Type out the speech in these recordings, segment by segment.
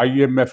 IMF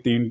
$3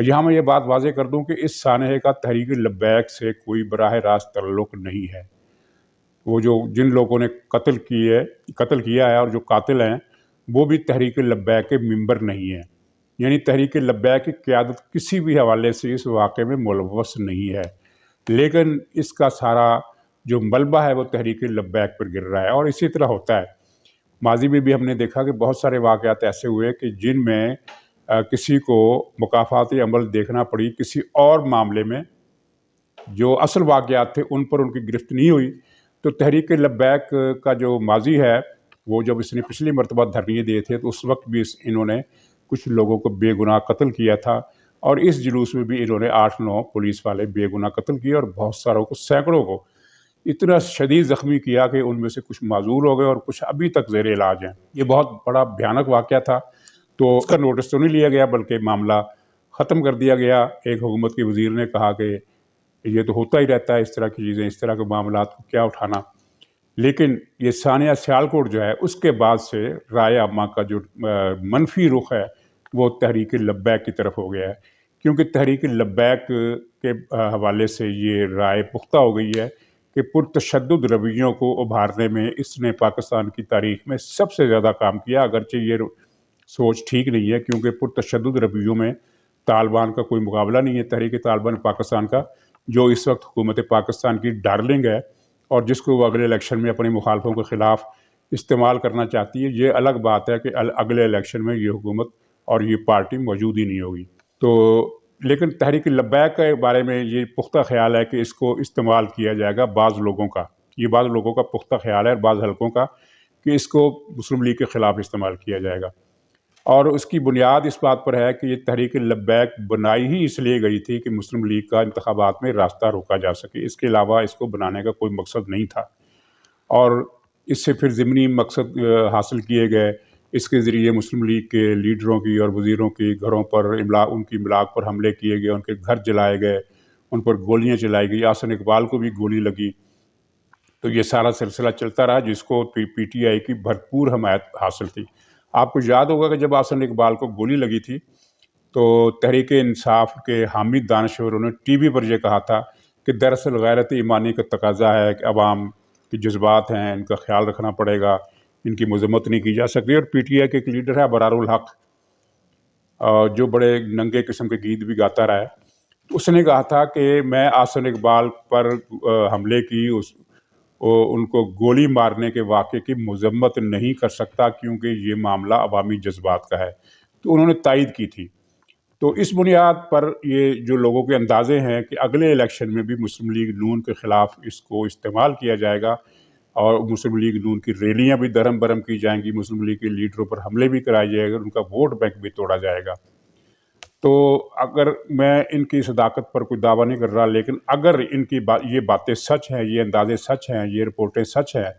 یہاں میں یہ بات واضح کر دوں کہ اس سانحے کا تحریک لبیک سے کوئی براہ راست تعلق نہیں ہے۔ وہ جو جن لوگوں نے قتل کیا ہے اور جو قاتل ہیں وہ بھی تحریک لبیک کے ممبر نہیں ہیں، یعنی تحریک لبیک کی قیادت کسی بھی حوالے سے اس واقعے میں ملوث نہیں ہے، لیکن اس کا سارا جو ملبہ ہے وہ تحریک لبیک پر گر رہا ہے۔ اور اسی طرح ہوتا ہے، ماضی میں بھی ہم نے دیکھا کہ بہت سارے واقعات ایسے ہوئے کہ جن میں کسی کو مکافاتی عمل دیکھنا پڑی کسی اور معاملے میں، جو اصل واقعات تھے ان پر ان کی گرفت نہیں ہوئی۔ تو تحریک لبیک کا جو ماضی ہے، وہ جب اس نے پچھلی مرتبہ دھرنے دیے تھے تو اس وقت بھی انہوں نے کچھ لوگوں کو بے گناہ قتل کیا تھا، اور اس جلوس میں بھی انہوں نے 8-9 پولیس والے بے گناہ قتل کیے، اور بہت ساروں کو، سینکڑوں کو اتنا شدید زخمی کیا کہ ان میں سے کچھ معذور ہو گئے اور کچھ ابھی تک زیر علاج ہیں۔ یہ بہت بڑا بھیانک واقعہ تھا، تو اس کا نوٹس تو نہیں لیا گیا بلکہ معاملہ ختم کر دیا گیا۔ ایک حکومت کے وزیر نے کہا کہ یہ تو ہوتا ہی رہتا ہے، اس طرح کی چیزیں، اس طرح کے معاملات کو کیا اٹھانا۔ لیکن یہ ثانیہ سیالکوٹ جو ہے، اس کے بعد سے رائے عامہ کا جو منفی رخ ہے وہ تحریک لبیک کی طرف ہو گیا ہے، کیونکہ تحریک لبیک کے حوالے سے یہ رائے پختہ ہو گئی ہے کہ پرتشدد رویوں کو ابھارنے میں اس نے پاکستان کی تاریخ میں سب سے زیادہ کام کیا، اگرچہ یہ سوچ ٹھیک نہیں ہے، کیونکہ پرتشدد رویوں میں طالبان کا کوئی مقابلہ نہیں ہے۔ تحریک طالبان پاکستان کا، جو اس وقت حکومت پاکستان کی ڈارلنگ ہے اور جس کو وہ اگلے الیکشن میں اپنے مخالفوں کے خلاف استعمال کرنا چاہتی ہے، یہ الگ بات ہے کہ اگلے الیکشن میں یہ حکومت اور یہ پارٹی موجود ہی نہیں ہوگی۔ تو لیکن تحریک لبیک کے بارے میں یہ پختہ خیال ہے کہ اس کو استعمال کیا جائے گا بعض لوگوں کا، یہ بعض لوگوں کا پختہ خیال ہے اور بعض حلقوں کا، کہ اس کو مسلم لیگ کے خلاف استعمال کیا جائے گا۔ اور اس کی بنیاد اس بات پر ہے کہ یہ تحریک لبیک بنائی ہی اس لیے گئی تھی کہ مسلم لیگ کا انتخابات میں راستہ روکا جا سکے، اس کے علاوہ اس کو بنانے کا کوئی مقصد نہیں تھا۔ اور اس سے پھر ضمنی مقصد حاصل کیے گئے، اس کے ذریعے مسلم لیگ کے لیڈروں کی اور وزیروں کی گھروں پر ان کی املاک پر حملے کیے گئے، ان کے گھر جلائے گئے، ان پر گولیاں چلائی گئی، احسن اقبال کو بھی گولی لگی۔ تو یہ سارا سلسلہ چلتا رہا، جس کو پی ٹی آئی کی بھرپور حمایت حاصل تھی۔ آپ کو یاد ہوگا کہ جب احسن اقبال کو گولی لگی تھی تو تحریک انصاف کے حامد دانشوروں نے ٹی وی پر یہ کہا تھا کہ دراصل غیرت ایمانی کا تقاضا ہے کہ عوام کے جذبات ہیں، ان کا خیال رکھنا پڑے گا، ان کی مذمت نہیں کی جا سکتی۔ اور پی ٹی آئی کے ایک لیڈر ہے برار الحق، جو بڑے ننگے قسم کے گیت بھی گاتا رہا ہے، اس نے کہا تھا کہ میں احسن اقبال پر حملے کی، ان کو گولی مارنے کے واقعے کی مذمت نہیں کر سکتا، کیونکہ یہ معاملہ عوامی جذبات کا ہے۔ تو انہوں نے تائید کی تھی۔ تو اس بنیاد پر یہ جو لوگوں کے اندازے ہیں کہ اگلے الیکشن میں بھی مسلم لیگ نون کے خلاف اس کو استعمال کیا جائے گا، اور مسلم لیگ نون کی ریلیاں بھی درہم برہم کی جائیں گی، مسلم لیگ کے لیڈروں پر حملے بھی کرائے جائے گا، ان کا ووٹ بینک بھی توڑا جائے گا۔ تو اگر میں ان کی صداقت پر کوئی دعویٰ نہیں کر رہا، لیکن اگر ان کی یہ باتیں سچ ہیں، یہ اندازے سچ ہیں، یہ رپورٹیں سچ ہیں،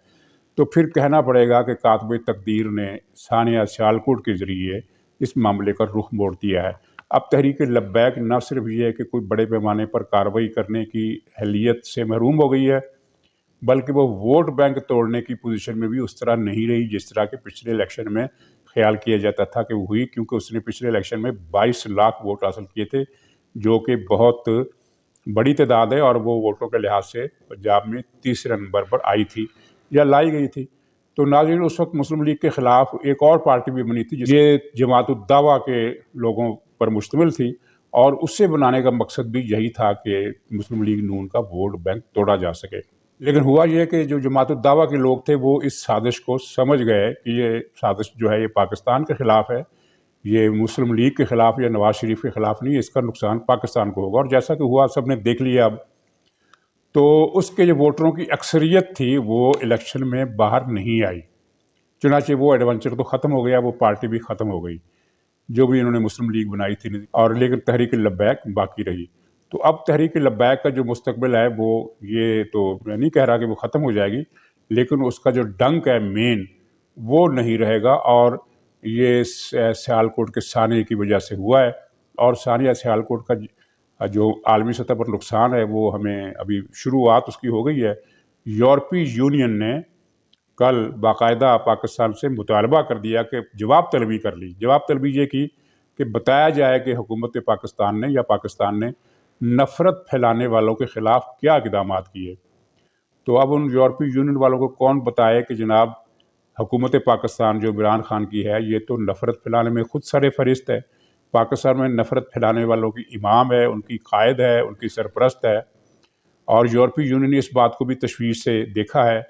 تو پھر کہنا پڑے گا کہ کاتب تقدیر نے ثانیہ سیالکوٹ کے ذریعے اس معاملے کا رخ موڑ دیا ہے۔ اب تحریک لبیک نہ صرف یہ ہے کہ کوئی بڑے پیمانے پر کارروائی کرنے کی اہلیت سے محروم ہو گئی ہے، بلکہ وہ ووٹ بینک توڑنے کی پوزیشن میں بھی اس طرح نہیں رہی جس طرح کہ پچھلے الیکشن میں خیال کیا جاتا تھا کہ وہ ہوئی، کیونکہ اس نے پچھلے الیکشن میں 22 لاکھ ووٹ حاصل کیے تھے، جو کہ بہت بڑی تعداد ہے، اور وہ ووٹوں کے لحاظ سے پنجاب میں تیسرے نمبر پر آئی تھی یا لائی گئی تھی۔ تو ناظرین، اس وقت مسلم لیگ کے خلاف ایک اور پارٹی بھی بنی تھی، یہ جماعت الدعویٰ کے لوگوں پر مشتمل تھی، اور اس سے بنانے کا مقصد بھی یہی تھا کہ مسلم لیگ نون کا ووٹ بینک توڑا جا سکے۔ لیکن ہوا یہ کہ جو جماعت الدعویٰ کے لوگ تھے وہ اس سازش کو سمجھ گئے کہ یہ سازش جو ہے یہ پاکستان کے خلاف ہے، یہ مسلم لیگ کے خلاف یا نواز شریف کے خلاف نہیں، اس کا نقصان پاکستان کو ہوگا۔ اور جیسا کہ ہوا سب نے دیکھ لیا اب، تو اس کے جو ووٹروں کی اکثریت تھی وہ الیکشن میں باہر نہیں آئی، چنانچہ وہ ایڈونچر تو ختم ہو گیا، وہ پارٹی بھی ختم ہو گئی جو بھی انہوں نے مسلم لیگ بنائی تھی، اور لیکن تحریک لبیک باقی رہی۔ تو اب تحریک لبیک کا جو مستقبل ہے وہ، یہ تو میں نہیں کہہ رہا کہ وہ ختم ہو جائے گی، لیکن اس کا جو ڈنک ہے مین وہ نہیں رہے گا، اور یہ سیالکوٹ کے سانحے کی وجہ سے ہوا ہے۔ اور ثانیہ سیالکوٹ کا جو عالمی سطح پر نقصان ہے وہ ہمیں ابھی شروعات اس کی ہو گئی ہے۔ یورپی یونین نے کل باقاعدہ پاکستان سے مطالبہ کر دیا کہ جواب طلبی کر لی، جواب طلبی یہ کی کہ بتایا جائے کہ حکومت پاکستان نے یا پاکستان نے نفرت پھیلانے والوں کے خلاف کیا اقدامات کیے۔ تو اب ان یورپی یونین والوں کو کون بتائے کہ جناب حکومت پاکستان جو عمران خان کی ہے یہ تو نفرت پھیلانے میں خود سر فہرست ہے۔ پاکستان میں نفرت پھیلانے والوں کی امام ہے، ان کی قائد ہے، ان کی سرپرست ہے، اور یورپی یونین نے اس بات کو بھی تشویش سے دیکھا ہے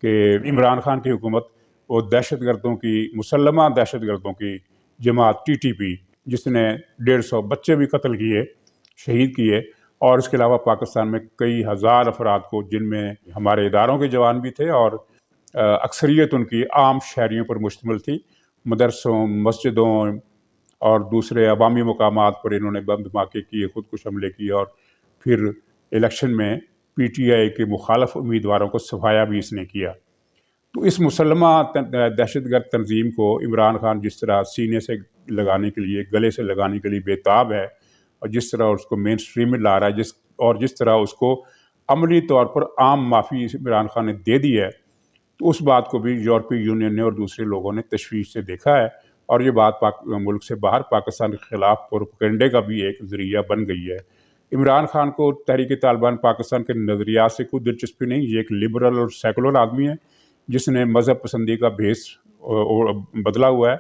کہ عمران خان کی حکومت وہ دہشت گردوں کی، مسلمہ دہشت گردوں کی جماعت ٹی ٹی پی، جس نے 150 بچے بھی قتل کیے، شہید کیے، اور اس کے علاوہ پاکستان میں کئی ہزار افراد کو، جن میں ہمارے اداروں کے جوان بھی تھے اور اکثریت ان کی عام شہریوں پر مشتمل تھی، مدرسوں، مسجدوں اور دوسرے عوامی مقامات پر انہوں نے بم دھماکے کیے، خودکش حملے کیے، اور پھر الیکشن میں پی ٹی آئی کے مخالف امیدواروں کو صفایا بھی اس نے کیا۔ تو اس مسلمہ دہشت گرد تنظیم کو عمران خان جس طرح سینے سے لگانے کے لیے، گلے سے لگانے کے لیے بےتاب ہے، اور جس طرح اس کو مین سٹریم میں لا رہا ہے، جس طرح اس کو عملی طور پر عام معافی عمران خان نے دے دی ہے، تو اس بات کو بھی یورپی یونین نے اور دوسرے لوگوں نے تشویش سے دیکھا ہے، اور یہ بات ملک سے باہر پاکستان کے خلاف پروپیگنڈے کا بھی ایک ذریعہ بن گئی ہے۔ عمران خان کو تحریک طالبان پاکستان کے نظریات سے کوئی دلچسپی نہیں، یہ ایک لبرل اور سیکولر آدمی ہے جس نے مذہب پسندی کا بھیس بدلا ہوا ہے۔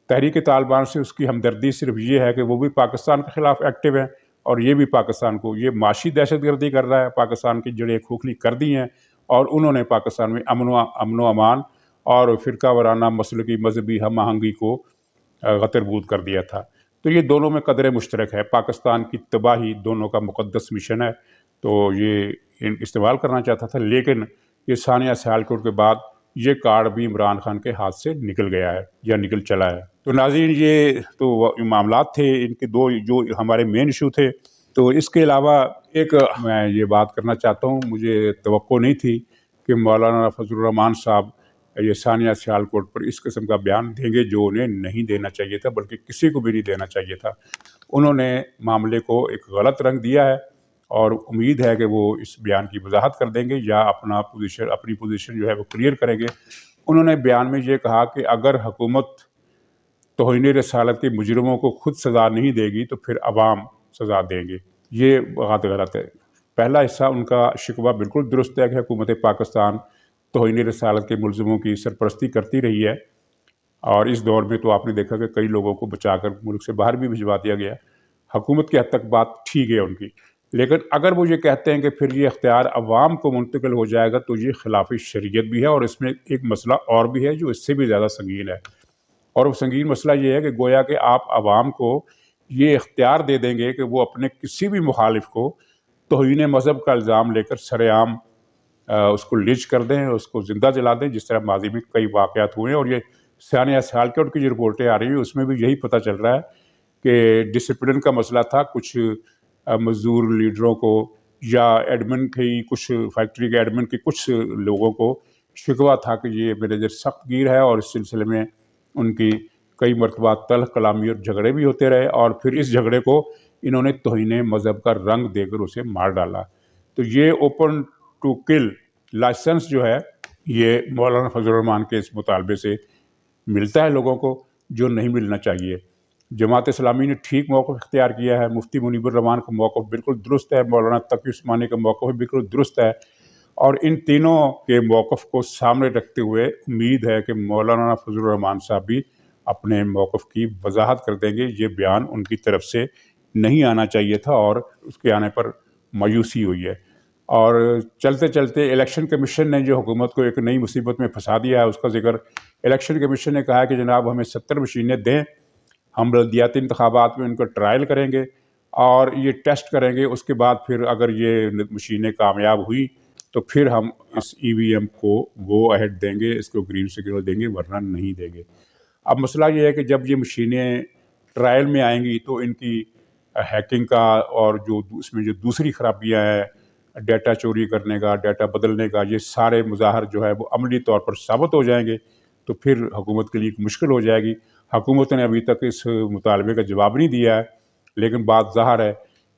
تحریک طالبان سے اس کی ہمدردی صرف یہ ہے کہ وہ بھی پاکستان کے خلاف ایکٹیو ہے، اور یہ بھی پاکستان کو یہ معاشی دہشت گردی کر رہا ہے، پاکستان کی جڑیں کھوکھلی کر دی ہیں، اور انہوں نے پاکستان میں امن و امان اور فرقہ وارانہ مسلکی مذہبی ہم آہنگی کو غتربود کر دیا تھا۔ تو یہ دونوں میں قدر مشترک ہے، پاکستان کی تباہی دونوں کا مقدس مشن ہے، تو یہ استعمال کرنا چاہتا تھا، لیکن یہ ثانیہ سیالکوٹ کے بعد یہ کارڈ بھی عمران خان کے ہاتھ سے نکل گیا ہے یا نکل چلا ہے۔ تو ناظرین، یہ تو معاملات تھے ان کے دو جو ہمارے مین ایشو تھے۔ تو اس کے علاوہ ایک میں یہ بات کرنا چاہتا ہوں، مجھے توقع نہیں تھی کہ مولانا فضل الرحمان صاحب یہ ثانیہ سیالکوٹ پر اس قسم کا بیان دیں گے جو انہیں نہیں دینا چاہیے تھا، بلکہ کسی کو بھی نہیں دینا چاہیے تھا۔ انہوں نے معاملے کو ایک غلط رنگ دیا ہے، اور امید ہے کہ وہ اس بیان کی وضاحت کر دیں گے یا اپنی پوزیشن جو ہے وہ کلیئر کریں گے۔ انہوں نے بیان میں یہ کہا کہ اگر حکومت توہین رسالت کے مجرموں کو خود سزا نہیں دے گی تو پھر عوام سزا دیں گے، یہ بات غلط ہے۔ پہلا حصہ ان کا شکوہ بالکل درست ہے کہ حکومت پاکستان توہین رسالت کے ملزموں کی سرپرستی کرتی رہی ہے، اور اس دور میں تو آپ نے دیکھا کہ کئی لوگوں کو بچا کر ملک سے باہر بھی بھجوا دیا گیا۔ حکومت کی حد تک بات ٹھیک ہے ان کی، لیکن اگر وہ یہ کہتے ہیں کہ پھر یہ اختیار عوام کو منتقل ہو جائے گا تو یہ خلاف شریعت بھی ہے، اور اس میں ایک مسئلہ اور بھی ہے جو اس سے بھی زیادہ سنگین ہے، اور وہ سنگین مسئلہ یہ ہے کہ گویا کہ آپ عوام کو یہ اختیار دے دیں گے کہ وہ اپنے کسی بھی مخالف کو توہین مذہب کا الزام لے کر سر عام اس کو لنچ کر دیں، اس کو زندہ جلا دیں، جس طرح ماضی میں کئی واقعات ہوئے ہیں، اور یہ ثانیہ سیالکوٹ کی جو رپورٹیں آ رہی ہیں اس میں بھی یہی پتہ چل رہا ہے کہ ڈسپلن کا مسئلہ تھا، کچھ مزدور لیڈروں کو یا ایڈمن کی کچھ فیکٹری کے ایڈمن کے کچھ لوگوں کو شکوہ تھا کہ یہ مینیجر سخت گیر ہے، اور اس سلسلے میں ان کی کئی مرتبہ تلخ کلامی اور جھگڑے بھی ہوتے رہے، اور پھر اس جھگڑے کو انہوں نے توہین مذہب کا رنگ دے کر اسے مار ڈالا۔ تو یہ اوپن ٹو کل لائسنس جو ہے یہ مولانا فضل الرحمان کے اس مطالبے سے ملتا ہے لوگوں کو، جو نہیں ملنا چاہیے۔ جماعت اسلامی نے ٹھیک موقف اختیار کیا ہے، مفتی منیب الرحمان کا موقف بالکل درست ہے، مولانا تقی عثمانی کا موقف بالکل درست ہے، اور ان تینوں کے موقف کو سامنے رکھتے ہوئے امید ہے کہ مولانا فضل الرحمان صاحب بھی اپنے موقف کی وضاحت کر دیں گے۔ یہ بیان ان کی طرف سے نہیں آنا چاہیے تھا، اور اس کے آنے پر مایوسی ہوئی ہے۔ اور چلتے چلتے الیکشن کمیشن نے جو حکومت کو ایک نئی مصیبت میں پھنسا دیا ہے، اس کا ذکر الیکشن کمیشن نے کہا ہے کہ جناب ہمیں 70 مشینیں دیں، ہم بلدیاتی انتخابات میں ان کا ٹرائل کریں گے اور یہ ٹیسٹ کریں گے، اس کے بعد پھر اگر یہ مشینیں کامیاب ہوئی تو پھر ہم اس ای وی ایم کو گو اہیڈ دیں گے، اس کو گرین سگنل دیں گے، ورنہ نہیں دیں گے۔ اب مسئلہ یہ ہے کہ جب یہ مشینیں ٹرائل میں آئیں گی تو ان کی ہیکنگ کا اور جو اس میں جو دوسری خرابیاں ہیں، ڈیٹا چوری کرنے کا، ڈیٹا بدلنے کا، یہ سارے مظاہر جو ہے وہ عملی طور پر ثابت ہو جائیں گے، تو پھر حکومت کے لیے مشکل ہو جائے گی۔ حکومت نے ابھی تک اس مطالبے کا جواب نہیں دیا ہے، لیکن بات ظاہر ہے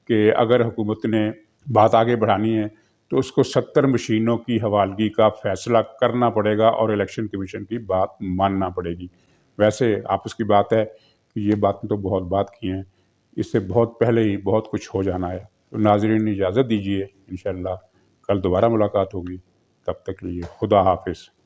کہ اگر حکومت نے بات آگے بڑھانی ہے تو اس کو 70 مشینوں کی حوالگی کا فیصلہ کرنا پڑے گا اور الیکشن کمیشن کی بات ماننا پڑے گی۔ ویسے آپس کی بات ہے یہ باتیں تو بہت بات کی ہیں، اس سے بہت پہلے ہی بہت کچھ ہو جانا ہے۔ تو ناظرین اجازت دیجیے، انشاءاللہ کل دوبارہ ملاقات ہوگی، تب تک کے لیے خدا حافظ۔